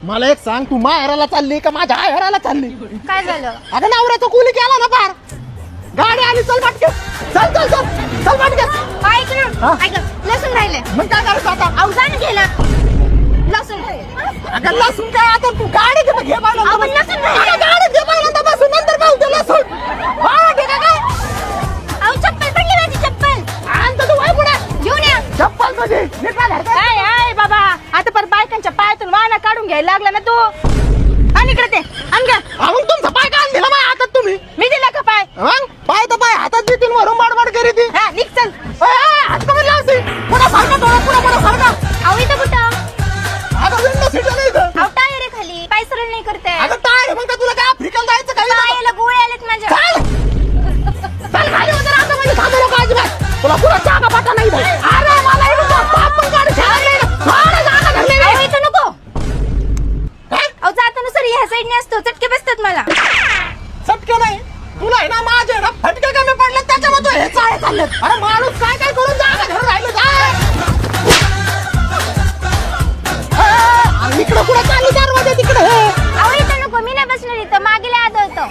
मला एक सांग, तू माहेराला चालली का माझ्या आयराला चालली? काय झालं? अगं नवऱ्याचं कुली केला ना पार. गाडी आली, चल पटके. चल चल चल चल पटके. ऐक ना, ऐक लसूण राहिले. मग काय करायचं आता? अवजान गेला लसूण. अगं लसूण काय आता, तू गाडी घे घे पाहिलं. आपण लसूण राहिले. अगं गाडी घे पाहिलं बसून, नंतर पाहू ते लसूण. हा ठीक आहे काय? अहो चप्पल पडली माझी चप्पल. आणतो तू वय पुढे. घेऊन या चप्पल तुझी नीट घाल. काय आहे बाबा, आता पर बायकांच्या पायातून वाना काढून घ्यायला लागला ना तू. आणि इकडे ते आण घ्या. मग तुमचा पाय काय दिला माझ्या हातात तुम्ही? मी दिला का पाय? मग पाय तर पाय हातात देतील, वरून बाडबाड करी ती. हा निघ चल. हात कमी लावती. पुन्हा फाडका थोडा, पुन्हा फाडका. अहो इथं कुठं? अगं विंडो सीट नाही इथं. अहो टायर आहे खाली, पाय सरळ नाही करते. अगं टायर मग काय तुला काय आफ्रिकन जायचं काय? पायाला गोळे आलेत माझ्या. चल खाली उतर आता, म्हणजे थांबू नको अजिबात. तुला पुरा जागा पाटा नाही इथं. अरे मला इथं बाप पण गाडी खेळायला नाही ना. थोडं जागा धरली अहो नाही. इथं नको. काय? अहो जाताना सर ह्या साईडने असतो, चटके बसतात मला. चटके नाही तुला आहे ना, माझे ना फटके कमी पडले त्याच्यामुळे तू हे चाळे चाललेत. अरे माणूस काय काय करून जागा धरून राहिलं. इकडं कुठं चालू दरवाजा तिकडे. अहो इथं नको, मी नाही बसणार इथं, मागेला आदळतो.